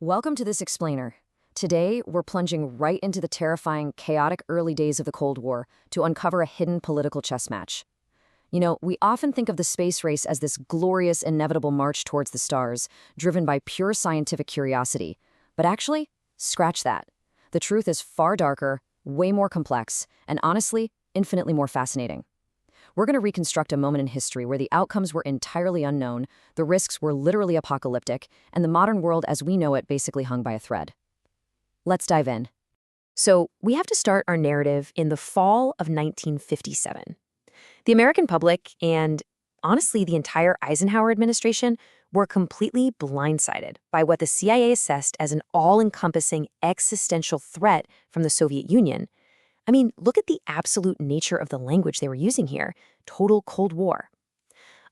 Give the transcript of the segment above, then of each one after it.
Welcome to this explainer. Today, we're plunging right into the terrifying, chaotic early days of the Cold War to uncover a hidden political chess match. We often think of the space race as this glorious, inevitable march towards the stars, driven by pure scientific curiosity. But actually, scratch that. The truth is far darker, way more complex, and honestly, infinitely more fascinating. We're going to reconstruct a moment in history where the outcomes were entirely unknown, the risks were literally apocalyptic, and the modern world as we know it basically hung by a thread. Let's dive in. So, we have to start our narrative in the fall of 1957. The American public, and honestly the entire Eisenhower administration, were completely blindsided by what the CIA assessed as an all-encompassing existential threat from the Soviet Union. I mean, look at the absolute nature of the language they were using here. Total Cold War.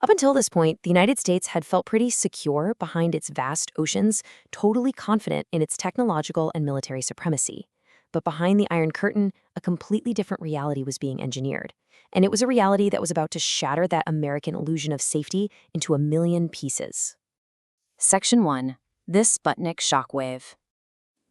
Up until this point, the United States had felt pretty secure behind its vast oceans, totally confident in its technological and military supremacy. But behind the Iron Curtain, a completely different reality was being engineered. And it was a reality that was about to shatter that American illusion of safety into a million pieces. Section 1. This Sputnik shockwave.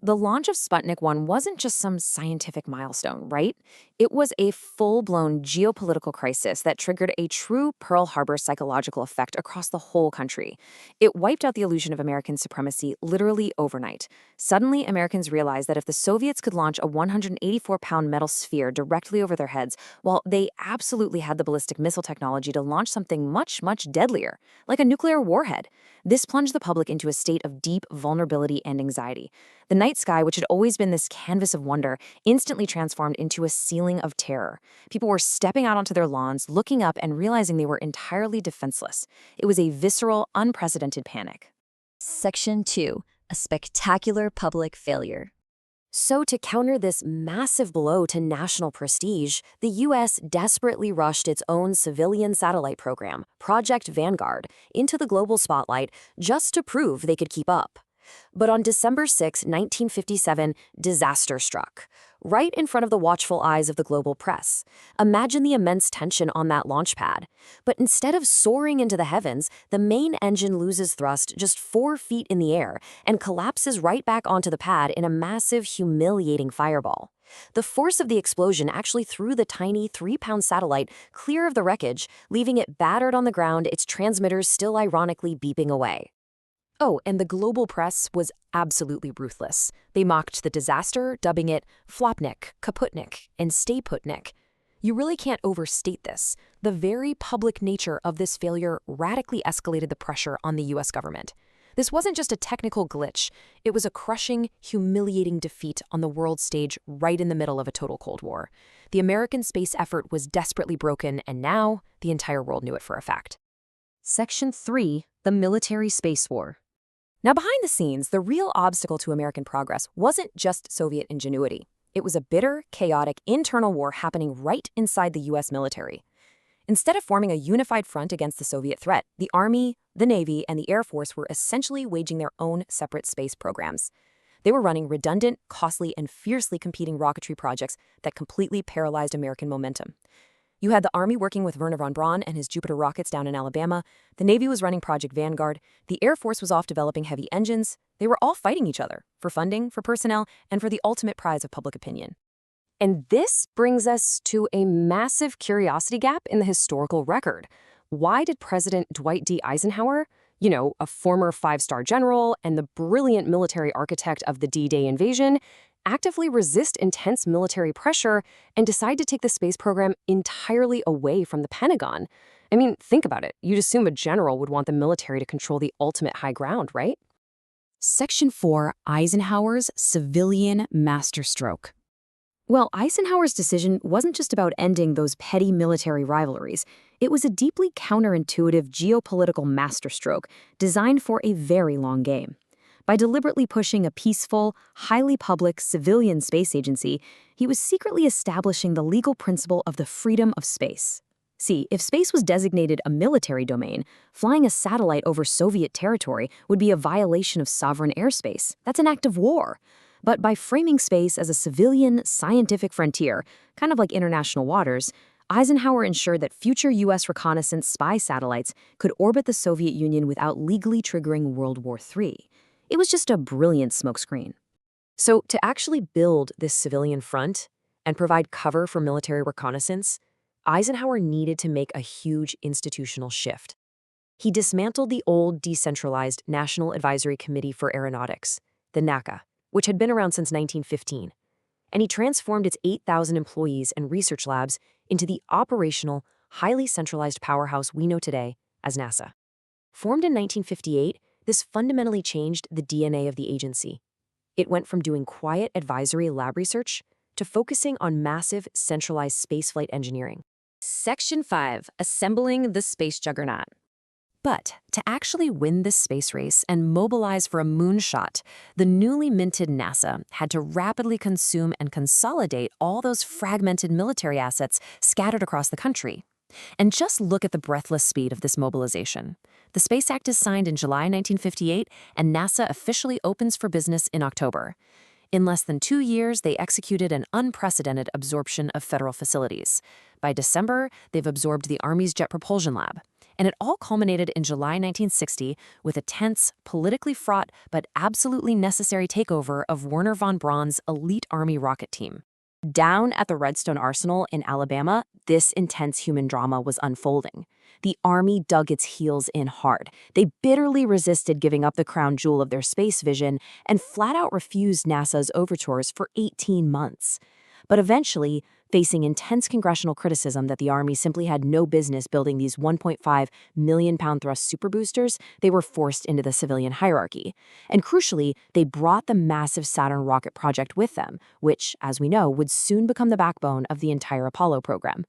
The launch of Sputnik 1 wasn't just some scientific milestone, right? It was a full-blown geopolitical crisis that triggered a true Pearl Harbor psychological effect across the whole country. It wiped out the illusion of American supremacy literally overnight. Suddenly, Americans realized that if the Soviets could launch a 184-pound metal sphere directly over their heads, well, they absolutely had the ballistic missile technology to launch something much, much deadlier, like a nuclear warhead. This plunged the public into a state of deep vulnerability and anxiety. The night sky, which had always been this canvas of wonder, instantly transformed into a ceiling of terror. People were stepping out onto their lawns, looking up and realizing they were entirely defenseless. It was a visceral, unprecedented panic. Section 2. A spectacular public failure. So to counter this massive blow to national prestige, the U.S. desperately rushed its own civilian satellite program, Project Vanguard, into the global spotlight just to prove they could keep up. But on December 6, 1957, disaster struck, right in front of the watchful eyes of the global press. Imagine the immense tension on that launch pad. But instead of soaring into the heavens, the main engine loses thrust just 4 feet in the air and collapses right back onto the pad in a massive, humiliating fireball. The force of the explosion actually threw the tiny 3-pound satellite clear of the wreckage, leaving it battered on the ground, its transmitters still ironically beeping away. Oh, and the global press was absolutely ruthless. They mocked the disaster, dubbing it Flopnik, Kaputnik, and Stayputnik. You really can't overstate this. The very public nature of this failure radically escalated the pressure on the U.S. government. This wasn't just a technical glitch. It was a crushing, humiliating defeat on the world stage right in the middle of a total Cold War. The American space effort was desperately broken, and now the entire world knew it for a fact. Section 3. The Military Space War. Now, behind the scenes, the real obstacle to American progress wasn't just Soviet ingenuity. It was a bitter, chaotic, internal war happening right inside the U.S. military. Instead of forming a unified front against the Soviet threat, the Army, the Navy, and the Air Force were essentially waging their own separate space programs. They were running redundant, costly, and fiercely competing rocketry projects that completely paralyzed American momentum. You had the Army working with Wernher von Braun and his Jupiter rockets down in Alabama. The Navy was running Project Vanguard. The Air Force was off developing heavy engines. They were all fighting each other for funding, for personnel, and for the ultimate prize of public opinion. And this brings us to a massive curiosity gap in the historical record. Why did President Dwight D. Eisenhower, a former 5-star general and the brilliant military architect of the D-Day invasion, actively resist intense military pressure and decide to take the space program entirely away from the Pentagon? I mean, think about it. You'd assume a general would want the military to control the ultimate high ground, right? Section 4. Eisenhower's civilian masterstroke. Well, Eisenhower's decision wasn't just about ending those petty military rivalries. It was a deeply counterintuitive geopolitical masterstroke designed for a very long game. By deliberately pushing a peaceful, highly public civilian space agency, he was secretly establishing the legal principle of the freedom of space. See, if space was designated a military domain, flying a satellite over Soviet territory would be a violation of sovereign airspace. That's an act of war. But by framing space as a civilian, scientific frontier, kind of like international waters, Eisenhower ensured that future U.S. reconnaissance spy satellites could orbit the Soviet Union without legally triggering World War III. It was just a brilliant smokescreen. So to actually build this civilian front and provide cover for military reconnaissance, Eisenhower needed to make a huge institutional shift. He dismantled the old decentralized National Advisory Committee for Aeronautics, the NACA, which had been around since 1915, and he transformed its 8,000 employees and research labs into the operational, highly centralized powerhouse we know today as NASA. Formed in 1958, this fundamentally changed the DNA of the agency. It went from doing quiet advisory lab research to focusing on massive, centralized spaceflight engineering. Section 5. Assembling the Space Juggernaut. But to actually win this space race and mobilize for a moonshot, the newly minted NASA had to rapidly consume and consolidate all those fragmented military assets scattered across the country. And just look at the breathless speed of this mobilization. The Space Act is signed in July 1958, and NASA officially opens for business in October. In less than 2 years, they executed an unprecedented absorption of federal facilities. By December, they've absorbed the Army's Jet Propulsion Lab. And it all culminated in July 1960 with a tense, politically fraught, but absolutely necessary takeover of Wernher von Braun's elite Army rocket team. Down at the Redstone Arsenal in Alabama, this intense human drama was unfolding. The Army dug its heels in hard. They bitterly resisted giving up the crown jewel of their space vision and flat out refused NASA's overtures for 18 months. But eventually, facing intense congressional criticism that the Army simply had no business building these 1.5 million-pound thrust super boosters, they were forced into the civilian hierarchy. And crucially, they brought the massive Saturn rocket project with them, which, as we know, would soon become the backbone of the entire Apollo program.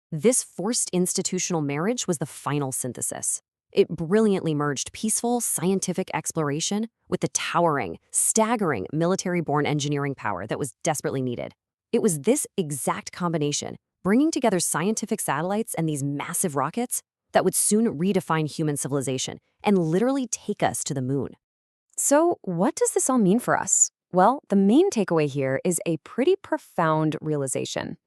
This forced institutional marriage was the final synthesis. It brilliantly merged peaceful, scientific exploration with the towering, staggering military-born engineering power that was desperately needed. It was this exact combination, bringing together scientific satellites and these massive rockets, that would soon redefine human civilization and literally take us to the moon. So, what does this all mean for us? Well, the main takeaway here is a pretty profound realization.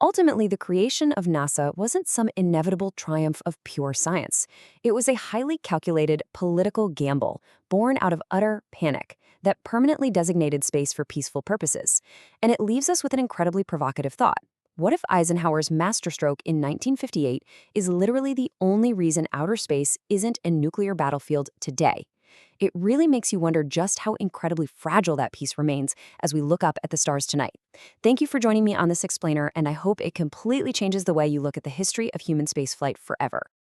Ultimately, the creation of NASA wasn't some inevitable triumph of pure science. It was a highly calculated political gamble born out of utter panic that permanently designated space for peaceful purposes. And it leaves us with an incredibly provocative thought. What if Eisenhower's masterstroke in 1958 is literally the only reason outer space isn't a nuclear battlefield today? It really makes you wonder just how incredibly fragile that peace remains as we look up at the stars tonight. Thank you for joining me on this explainer, and I hope it completely changes the way you look at the history of human spaceflight forever.